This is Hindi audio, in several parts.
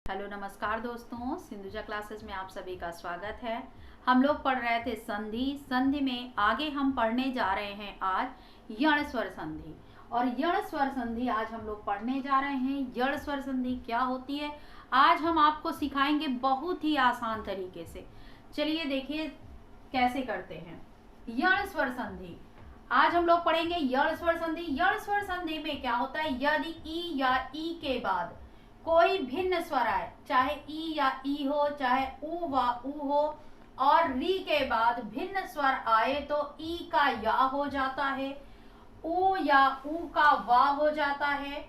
हेलो नमस्कार दोस्तों, सिंधुजा क्लासेस में आप सभी का स्वागत है। हम लोग पढ़ रहे थे संधि में आगे हम पढ़ने जा रहे हैं आज यण स्वर संधि। और यण स्वर संधि आज हम लोग पढ़ने जा रहे हैं। यण स्वर संधि क्या होती है आज हम आपको सिखाएंगे बहुत ही आसान तरीके से। चलिए देखिए कैसे करते हैं यण स्वर संधि। आज हम लोग पढ़ेंगे यण स्वर संधि। यण स्वर संधि में क्या होता है, यदि ई या ई के बाद कोई भिन्न स्वर आए, चाहे ई या ई हो, चाहे ऊ व ऊ हो, और री के बाद भिन्न स्वर आए तो ई का या हो जाता है, ऊ या ऊ का वा हो जाता है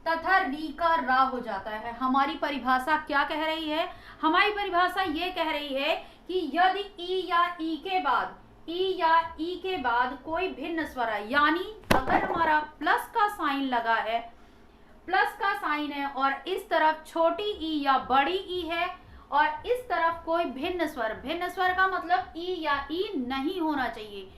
तथा री का रा हो जाता है। हमारी परिभाषा क्या कह रही है? हमारी परिभाषा ये कह रही है कि यदि ई या ई के बाद कोई भिन्न स्वर है, यानी अगर हमारा प्लस का साइन लगा है, प्लस का साइन है और इस तरफ छोटी ई या बड़ी ई है और इस तरफ कोई भिन्न स्वर का मतलब ई या ई नहीं होना चाहिए,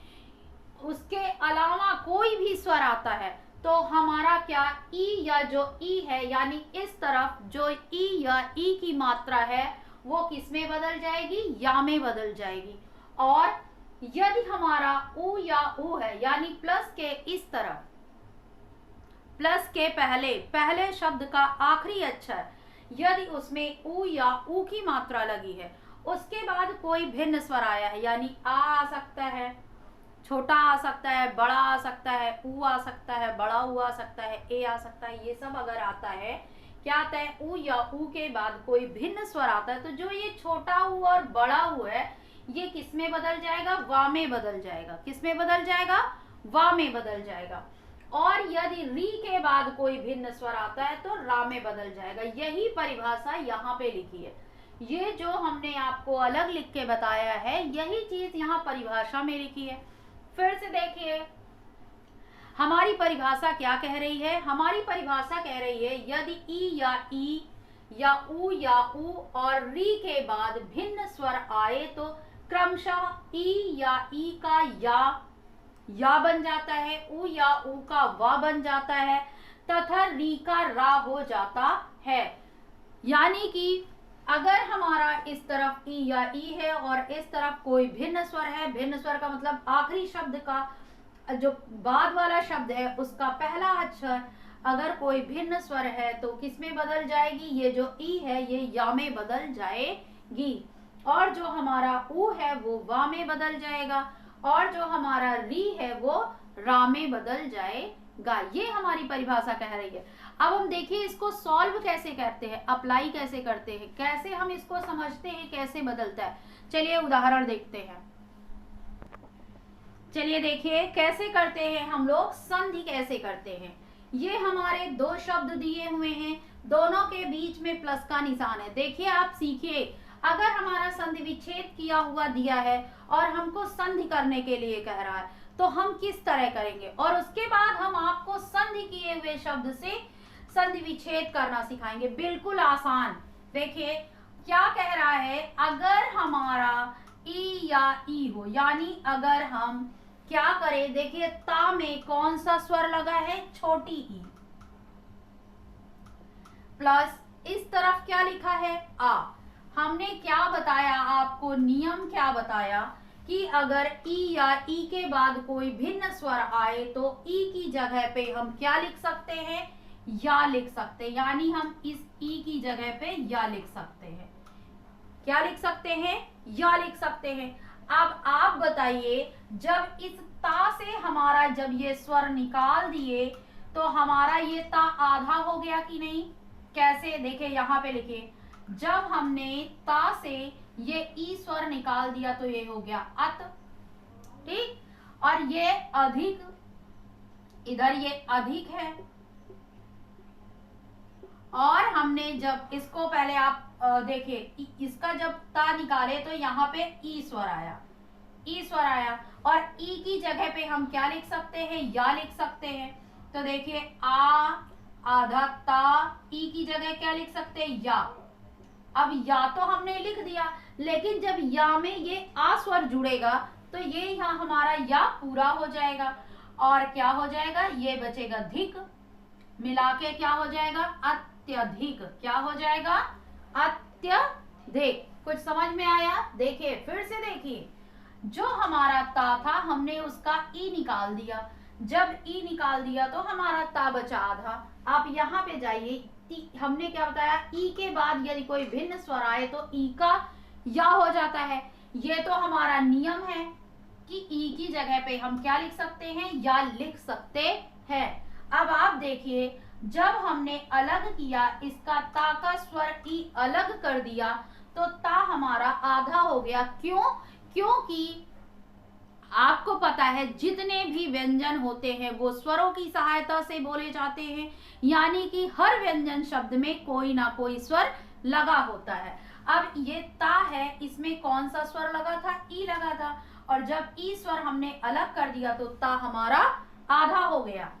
उसके अलावा कोई भी स्वर आता है तो हमारा क्या ई या जो ई है यानी इस तरफ जो ई या ई की मात्रा है वो किस में बदल जाएगी? या में बदल जाएगी। और यदि हमारा ऊ या ऊ है यानी प्लस के इस तरफ, प्लस के पहले शब्द का आखिरी अक्षर यदि उसमें ऊ या ऊ की मात्रा लगी है, उसके बाद कोई भिन्न स्वर आया है, यानी आ सकता है, छोटा आ सकता है, बड़ा आ सकता है, ऊ आ सकता है, बड़ा ऊ आ सकता है, ए आ सकता है, ये सब अगर आता है, क्या आता है? ऊ या ऊ के बाद कोई भिन्न स्वर आता है तो जो ये छोटा ऊ और बड़ा ऊ है ये किस में बदल जाएगा? वा में बदल जाएगा। किस में बदल जाएगा? वा में बदल जाएगा। और यदि री के बाद कोई भिन्न स्वर आता है तो रा में बदल जाएगा। यही परिभाषा यहाँ पे लिखी है। ये जो हमने आपको अलग लिख के बताया है यही चीज यहाँ परिभाषा में लिखी है। फिर से देखिए हमारी परिभाषा क्या कह रही है। हमारी परिभाषा कह रही है यदि ई या ऊ और री के बाद भिन्न स्वर आए तो क्रमशः ई या ई का या बन जाता है, ऊ या ऊ का वा बन जाता है तथा री का रा हो जाता है। यानी कि अगर हमारा इस तरफ ई या ई है और इस तरफ कोई भिन्न स्वर है, भिन्न स्वर का मतलब आखिरी शब्द का जो बाद वाला शब्द है उसका पहला अक्षर अगर कोई भिन्न स्वर है तो किस में बदल जाएगी? ये जो ई है ये या में बदल जाएगी और जो हमारा ऊ है वो वा में बदल जाएगा और जो हमारा री है वो रा में बदल जाएगा। ये हमारी परिभाषा कह रही है। अब हम देखिए इसको सॉल्व कैसे करते हैं, अप्लाई कैसे करते हैं, कैसे हम इसको समझते हैं, कैसे बदलता है। चलिए उदाहरण देखते हैं। चलिए देखिए कैसे करते हैं हम लोग, संधि कैसे करते हैं। ये हमारे दो शब्द दिए हुए हैं, दोनों के बीच में प्लस का निशान है। देखिए आप सीखिए, अगर हमारा संधि विच्छेद किया हुआ दिया है और हमको संधि करने के लिए कह रहा है तो हम किस तरह करेंगे और उसके बाद हम आपको संधि किए हुए शब्द से संधि विच्छेद करना सिखाएंगे। बिल्कुल आसान। देखिए क्या कह रहा है, अगर हमारा ई या ई हो यानी अगर हम क्या करें, देखिए ता में कौन सा स्वर लगा है? छोटी ई, प्लस इस तरफ क्या लिखा है? आ। हमने क्या बताया आपको, नियम क्या बताया कि अगर ई या ई के बाद कोई भिन्न स्वर आए तो ई की जगह पे हम क्या लिख सकते हैं? या लिख सकते हैं। यानी हम इस ई की जगह पे या लिख सकते हैं। क्या लिख सकते हैं? या लिख सकते हैं। अब आप बताइए, जब इस ता से हमारा जब ये स्वर निकाल दिए तो हमारा ये ता आधा हो गया कि नहीं? कैसे? देखिए यहाँ पे लिखिए, जब हमने ता से ये ई स्वर निकाल दिया तो ये हो गया अत, ठीक, और ये अधिक, इधर ये अधिक है और हमने जब इसको पहले आप देखिए इसका जब ता निकाले तो यहाँ पे ई स्वर आया, ई स्वर आया और ई की जगह पे हम क्या लिख सकते हैं? या लिख सकते हैं। तो देखिए आ आधा ता, ई की जगह क्या लिख सकते हैं? या। अब या तो हमने लिख दिया लेकिन जब या में ये आ स्वर जुड़ेगा तो ये यहाँ हमारा या पूरा हो जाएगा और क्या हो जाएगा? ये बचेगा धिक, मिला के क्या हो जाएगा? अत। अत्यधिक, क्या हो जाएगा, अत्यधिक। कुछ समझ में आया? देखिए फिर से देखिए, जो हमारा ता था हमने उसका ई निकाल दिया, जब ई निकाल दिया तो हमारा ता बचा आधा। आप यहाँ पे जाइए, हमने क्या बताया, ई के बाद यदि कोई भिन्न स्वर आए तो ई का या हो जाता है। ये तो हमारा नियम है कि ई की जगह पे हम क्या लिख सकते हैं, या लिख सकते हैं। अब आप देखिए, जब हमने अलग किया, इसका ता का स्वर ई अलग कर दिया तो ता हमारा आधा हो गया। क्यों? क्योंकि आपको पता है जितने भी व्यंजन होते हैं वो स्वरों की सहायता से बोले जाते हैं, यानी कि हर व्यंजन शब्द में कोई ना कोई स्वर लगा होता है। अब ये ता है, इसमें कौन सा स्वर लगा था, ई लगा था, और जब ई स्वर हमने अलग कर दिया तो ता हमारा आधा हो गया।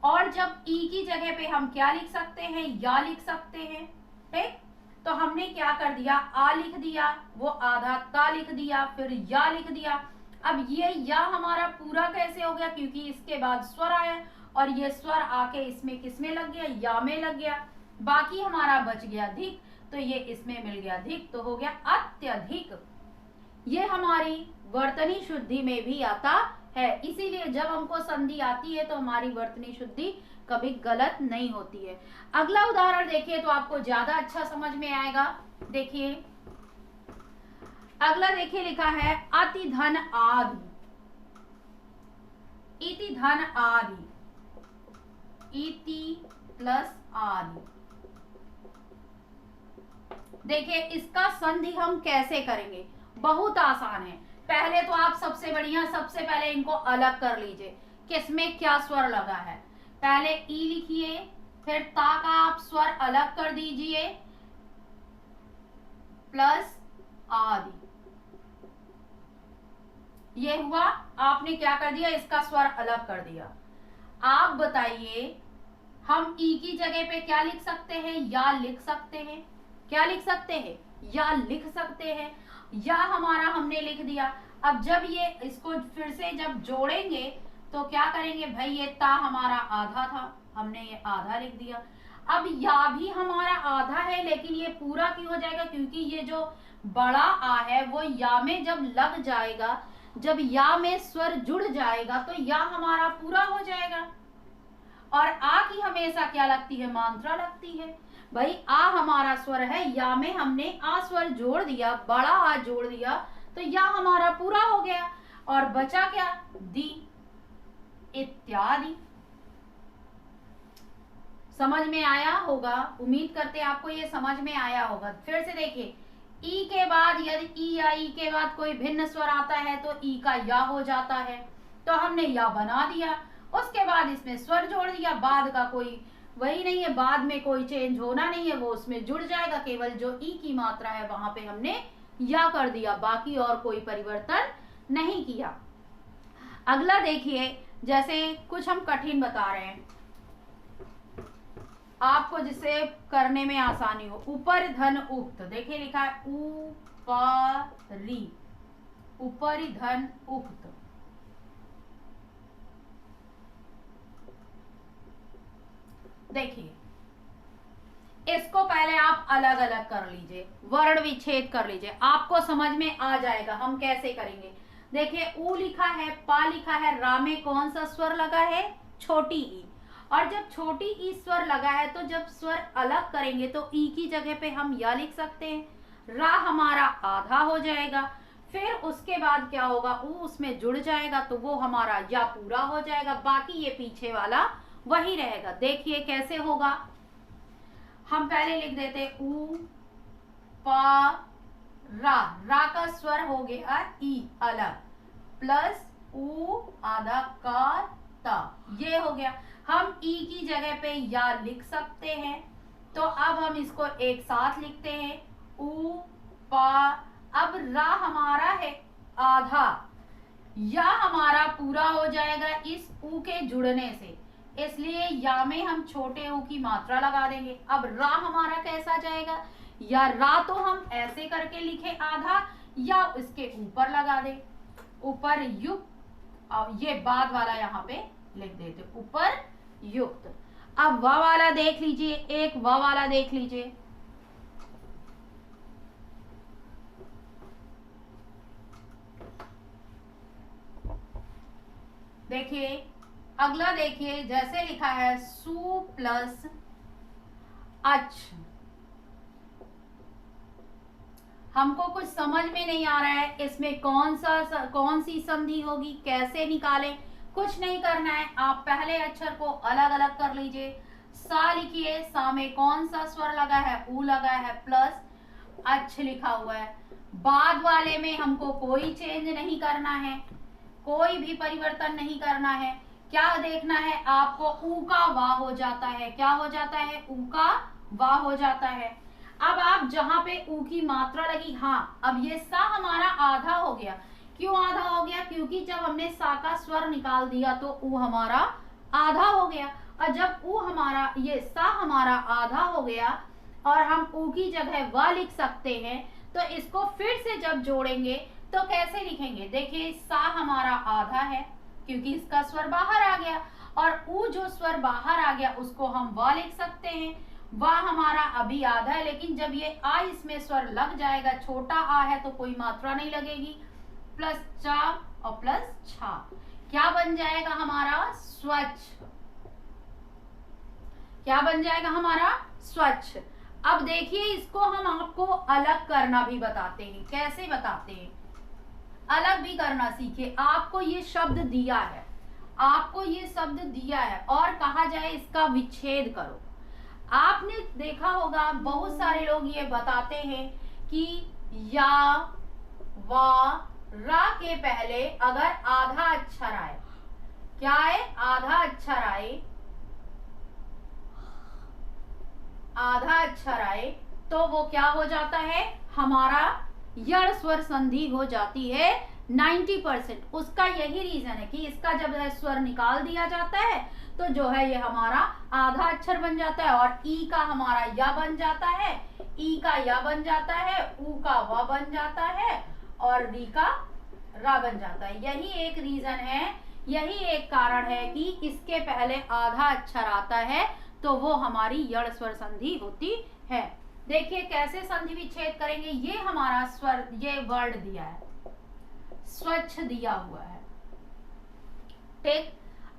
और जब ई की जगह पे हम क्या लिख सकते हैं, या लिख सकते हैं, ठीक। तो हमने क्या कर दिया, आ लिख दिया, वो आधा ता लिख दिया, फिर या लिख दिया। अब ये या हमारा पूरा कैसे हो गया, क्योंकि इसके बाद स्वर आया और ये स्वर आके इसमें किसमें लग गया, या में लग गया। बाकी हमारा बच गया धिक, तो ये इसमें मिल गया धिक, तो हो गया अत्यधिक। ये हमारी वर्तनी शुद्धि में भी आता है, इसीलिए जब हमको संधि आती है तो हमारी वर्तनी शुद्धि कभी गलत नहीं होती है। अगला उदाहरण देखिए तो आपको ज्यादा अच्छा समझ में आएगा। देखिए अगला, देखिए लिखा है अति धन आदि, इति धन आदि, इति प्लस आदि। देखिए इसका संधि हम कैसे करेंगे, बहुत आसान है। पहले तो आप सबसे बढ़िया, सबसे पहले इनको अलग कर लीजिए, किसमें क्या स्वर लगा है। पहले ई लिखिए, फिर ता का आप स्वर अलग कर दीजिए, प्लस आदि। ये हुआ, आपने क्या कर दिया, इसका स्वर अलग कर दिया। आप बताइए, हम ई की जगह पे क्या लिख सकते हैं, या लिख सकते हैं, क्या लिख सकते हैं, या लिख सकते हैं। या हमारा हमने लिख दिया। अब जब ये इसको फिर से जब जोड़ेंगे तो क्या करेंगे भाई, ये ता हमारा आधा था, हमने ये आधा लिख दिया। अब या भी हमारा आधा है, लेकिन ये पूरा क्यों हो जाएगा, क्योंकि ये जो बड़ा आ है वो या में जब लग जाएगा, जब या में स्वर जुड़ जाएगा तो या हमारा पूरा हो जाएगा। और आ की हमेशा क्या लगती है, मात्रा लगती है। भाई आ हमारा स्वर है, या में हमने आ स्वर जोड़ दिया, बड़ा आ जोड़ दिया, तो या हमारा पूरा हो गया। और बचा क्या, दी, इत्यादि। समझ में आया होगा, उम्मीद करते हैं आपको ये समझ में आया होगा। फिर से देखिए, ई के बाद यदि ई या ई के बाद कोई भिन्न स्वर आता है तो ई का या हो जाता है, तो हमने या बना दिया। उसके बाद इसमें स्वर जोड़ दिया, बाद का कोई वही नहीं है, बाद में कोई चेंज होना नहीं है, वो उसमें जुड़ जाएगा। केवल जो ई की मात्रा है वहां पे हमने या कर दिया, बाकी और कोई परिवर्तन नहीं किया। अगला देखिए, जैसे कुछ हम कठिन बता रहे हैं आपको, जिससे करने में आसानी हो। ऊपर धन उक्त, देखिए लिखा है ऊपरी, ऊपरी धन उक्त। देखिए इसको पहले आप अलग अलग कर लीजिए, वर्ण विच्छेद कर लीजिए, आपको समझ में आ जाएगा हम कैसे करेंगे। देखिए ऊ लिखा है, पा लिखा है, रा में कौन सा स्वर लगा है, छोटी ई। और जब छोटी ई स्वर लगा है तो जब स्वर अलग करेंगे तो ई की जगह पे हम या लिख सकते हैं, रा हमारा आधा हो जाएगा। फिर उसके बाद क्या होगा, ऊ उसमें जुड़ जाएगा तो वो हमारा या पूरा हो जाएगा, बाकी ये पीछे वाला वही रहेगा। देखिए कैसे होगा, हम पहले लिख देते ऊ पा रा, रा का स्वर हो गया ई अलग, प्लस ऊ आधा का ता, ये हो गया। हम ई की जगह पे या लिख सकते हैं, तो अब हम इसको एक साथ लिखते हैं, ऊ पा। अब रा हमारा है आधा, या हमारा पूरा हो जाएगा इस ऊ के जुड़ने से, इसलिए या में हम छोटे ऊ की मात्रा लगा देंगे। अब रा हमारा कैसा जाएगा, या रा तो हम ऐसे करके लिखे आधा, या इसके ऊपर लगा दे, ऊपर युक्त, और ये बाद वाला यहाँ पे लिख देते ऊपर युक्त। अब व वाला देख लीजिए, एक व वाला देख लीजिए, देखिए अगला देखिए, जैसे लिखा है सु प्लस अच, हमको कुछ समझ में नहीं आ रहा है इसमें कौन सी संधि होगी, कैसे निकालें, कुछ नहीं करना है। आप पहले अक्षर को अलग अलग कर लीजिए। सा लिखिए, सा में कौन सा स्वर लगा है, ऊ लगा है, प्लस अच लिखा हुआ है। बाद वाले में हमको कोई चेंज नहीं करना है, कोई भी परिवर्तन नहीं करना है। क्या देखना है आपको, ऊ का वा हो जाता है, क्या हो जाता है, ऊ का वा हो जाता है। अब आप जहां पे ऊ की मात्रा लगी, हाँ अब ये सा हमारा आधा हो गया। क्यों आधा हो गया, क्योंकि जब हमने सा का स्वर निकाल दिया तो ऊ हमारा आधा हो गया। और जब ऊ हमारा, ये सा हमारा आधा हो गया और हम ऊ की जगह व लिख सकते हैं, तो इसको फिर से जब जोड़ेंगे तो कैसे लिखेंगे, देखिए सा हमारा आधा है क्योंकि इसका स्वर बाहर आ गया, और ऊ जो स्वर बाहर आ गया उसको हम व लिख सकते हैं। व हमारा अभी आधा है, लेकिन जब ये आ इसमें स्वर लग जाएगा, छोटा आ है तो कोई मात्रा नहीं लगेगी, प्लस चा और प्लस छा, क्या बन जाएगा हमारा, स्वच्छ। क्या बन जाएगा हमारा, स्वच्छ। अब देखिए इसको हम आपको अलग करना भी बताते हैं, कैसे बताते हैं, अलग भी करना सीखिए। आपको ये शब्द दिया है, आपको ये शब्द दिया है और कहा जाए इसका विच्छेद करो। आपने देखा होगा बहुत सारे लोग ये बताते हैं कि या, वा, रा के पहले अगर आधा अक्षर आए, क्या है, आधा अक्षर आए, आधा अक्षर आए तो वो क्या हो जाता है, हमारा यड़ स्वर संधि हो जाती है 90%। उसका यही रीजन है कि इसका जब स्वर निकाल दिया जाता है तो जो है ये हमारा आधा अक्षर बन जाता है और ई का हमारा या बन जाता है, ई का या बन जाता है, ऊ का व बन जाता है और री का रा बन जाता है। यही एक रीजन है, यही एक कारण है कि इसके पहले आधा अक्षर आता है तो वो हमारी यड़ स्वर संधि होती है। देखिए कैसे संधि विच्छेद करेंगे, ये हमारा स्वर, ये वर्ड दिया है, स्वच्छ दिया हुआ है, ठीक।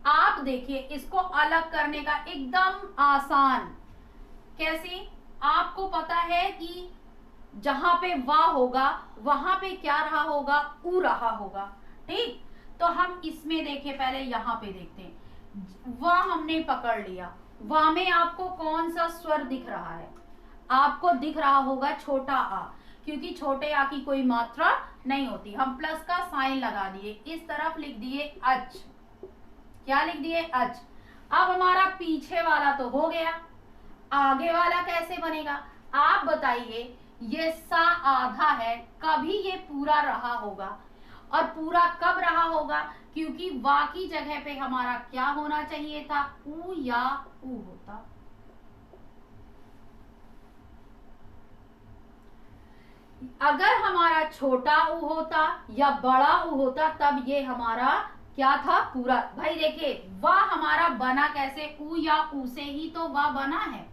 आप देखिए इसको अलग करने का एकदम आसान, कैसे, आपको पता है कि जहां पे वा होगा वहां पे क्या रहा होगा, ऊ रहा होगा, ठीक। तो हम इसमें देखिए, पहले यहाँ पे देखते हैं, वा हमने पकड़ लिया, वा में आपको कौन सा स्वर दिख रहा है, आपको दिख रहा होगा छोटा आ, क्योंकि छोटे आ की कोई मात्रा नहीं होती। हम प्लस का साइन लगा दिए, इस तरफ लिख दिए अच, क्या लिख दिए, अच। अब हमारा पीछे वाला तो हो गया, आगे वाला कैसे बनेगा, आप बताइए। ये सा आधा है, कभी ये पूरा रहा होगा, और पूरा कब रहा होगा, क्योंकि वा की जगह पे हमारा क्या होना चाहिए था, ऊ या ऊ होता। अगर हमारा छोटा ऊ होता या बड़ा ऊ होता तब ये हमारा क्या था, पूरा। भाई देखिए वा हमारा बना कैसे, ऊ या ऊ से ही तो वा बना है,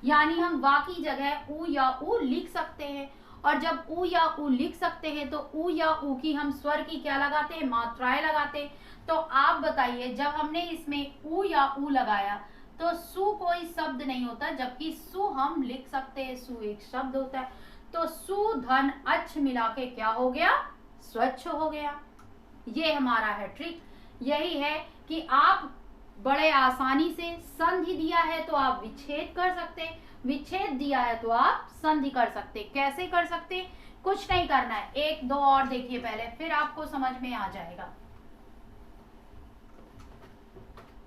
यानी हम वा की जगह ऊ या ऊ लिख सकते हैं, और जब ऊ या ऊ लिख सकते हैं तो ऊ या ऊ की हम स्वर की क्या लगाते हैं, मात्राएं लगाते हैं। तो आप बताइए, जब हमने इसमें ऊ या ऊ लगाया तो सु कोई शब्द नहीं होता, जबकि सु हम लिख सकते हैं, सु एक शब्द होता है। तो सु धन अच मिला के क्या हो गया, स्वच्छ हो गया। ये हमारा है ट्रिक, यही है कि आप बड़े आसानी से, संधि दिया है तो आप विच्छेद कर सकते, विच्छेद दिया है तो आप संधि कर सकते। कैसे कर सकते, कुछ नहीं करना है, एक दो और देखिए पहले, फिर आपको समझ में आ जाएगा।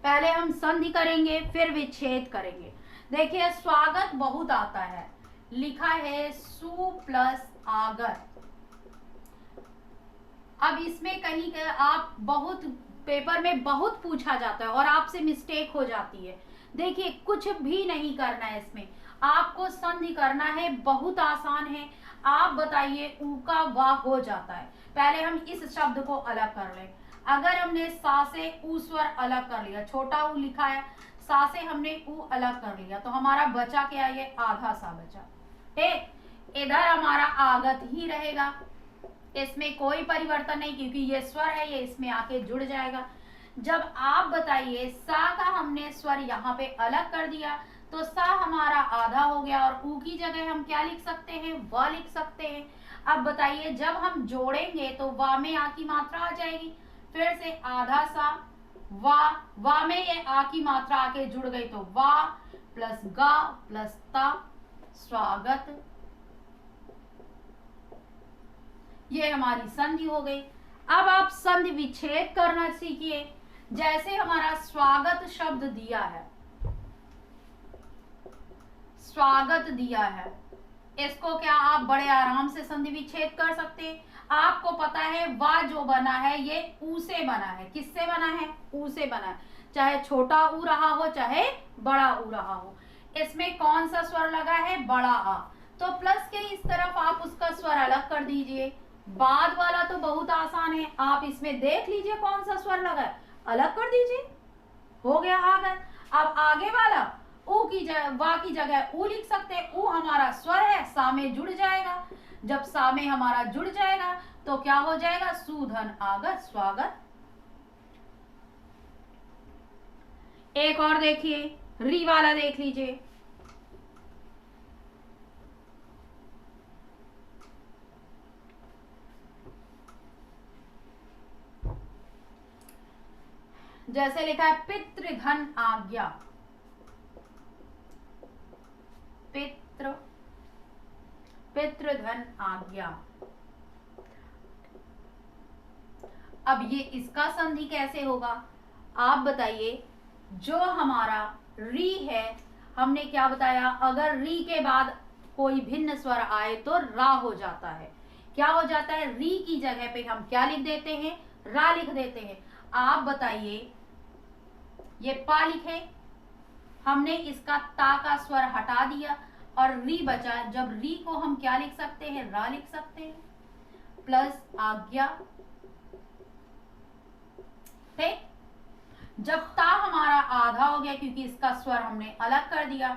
पहले हम संधि करेंगे फिर विच्छेद करेंगे। देखिए स्वागत बहुत आता है, लिखा है सु प्लस आगर। अब इसमें कहीं आप बहुत पेपर में बहुत पूछा जाता है और आपसे मिस्टेक हो जाती है। देखिए कुछ भी नहीं करना है इसमें, आपको संधि करना है, बहुत आसान है। आप बताइए, ऊ का वा हो जाता है। पहले हम इस शब्द को अलग कर लें। अगर हमने सा से ऊ स्वर अलग कर लिया, छोटा ऊ लिखा है, सा से हमने ऊ अलग कर लिया, तो हमारा बचा क्या, ये आधा सा बचा। ठीक, इधर हमारा आगत ही रहेगा, इसमें कोई परिवर्तन नहीं, क्योंकि ये स्वर है, ये इसमें आके जुड़ जाएगा। जब आप बताइए सा का हमने स्वर यहाँ पे अलग कर दिया, तो सा हमारा आधा हो गया, और ऊ की जगह हम क्या लिख सकते हैं, व लिख सकते हैं। अब बताइए जब हम जोड़ेंगे तो वा में आ की मात्रा आ जाएगी, फिर से आधा सा वा में ये आ की मात्रा आके जुड़ गई, तो वा प्लस गा प्लस ता, स्वागत। ये हमारी संधि हो गई। अब आप संधि विच्छेद करना सीखिए। जैसे हमारा स्वागत शब्द दिया है, स्वागत दिया है, इसको क्या आप बड़े आराम से संधि विच्छेद कर सकते हैं। आपको पता है वा जो बना है ये ऊ से बना है। किससे बना है, ऊ से बना है, चाहे छोटा ऊ रहा हो चाहे बड़ा ऊ रहा हो। इसमें कौन सा स्वर लगा है, बड़ा आ, तो प्लस के इस तरफ आप उसका स्वर अलग कर दीजिए। बाद वाला तो बहुत आसान है, आप इसमें देख लीजिए कौन सा स्वर लगा है, अलग कर दीजिए, हो गया आगत। अब आगे वाला ऊ की जगह वा की जगह ऊ लिख सकते हैं, ऊ हमारा स्वर है, सा में जुड़ जाएगा। जब सा में हमारा जुड़ जाएगा तो क्या हो जाएगा, सूधन आगत, स्वागत। एक और देखिए, री वाला देख लीजिए। जैसे लिखा है पितृधन आज्ञा, पितृधन आज्ञा। अब ये इसका संधि कैसे होगा, आप बताइए। जो हमारा री है, हमने क्या बताया, अगर री के बाद कोई भिन्न स्वर आए तो रा हो जाता है। क्या हो जाता है, री की जगह पे हम क्या लिख देते हैं, रा लिख देते हैं। आप बताइए, ये पा लिखे, हमने इसका ता का स्वर हटा दिया और री बचा। जब री को हम क्या लिख सकते हैं, रा लिख सकते हैं, प्लस आज्ञा। ठीक, जब ता हमारा आधा हो गया, क्योंकि इसका स्वर हमने अलग कर दिया,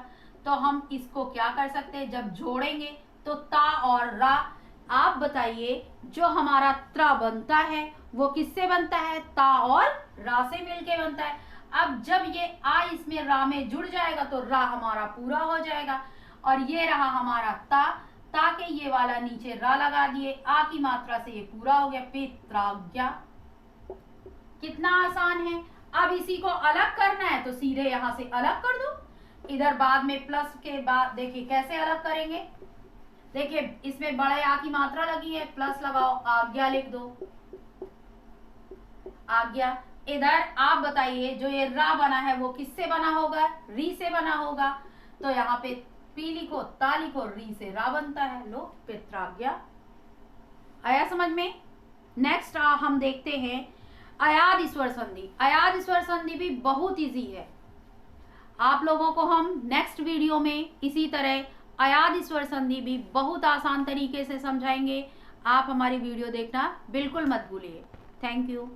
तो हम इसको क्या कर सकते हैं, जब जोड़ेंगे तो ता और रा। आप बताइए जो हमारा त्रा बनता है वो किससे बनता है, ता और रा से मिलके बनता है। अब जब ये आ इसमें रा में जुड़ जाएगा तो रा हमारा पूरा हो जाएगा, और ये रहा हमारा ता के ये वाला नीचे रा लगा दिए, आ की मात्रा से ये पूरा हो गया, पित्राज्ञा। कितना आसान है। अब इसी को अलग करना है तो सीधे यहाँ से अलग कर दो। इधर बाद में प्लस के बाद देखिए कैसे अलग करेंगे। देखिए इसमें बड़े आ की मात्रा लगी है, प्लस लगाओ, आज्ञा लिख दो, आज्ञा। इधर आप बताइए जो ये रा बना है वो किससे बना होगा, री से बना होगा, तो यहाँ पे पी लिखो, ता लिखो, री से रा बनता है, लो पित्राज्ञा। आया समझ में। नेक्स्ट हम देखते हैं अयाद स्वर संधि। अयाद स्वर संधि भी बहुत इजी है, आप लोगों को हम नेक्स्ट वीडियो में इसी तरह अयाद स्वर संधि भी बहुत आसान तरीके से समझाएंगे। आप हमारी वीडियो देखना बिल्कुल मत भूलिए। Thank you.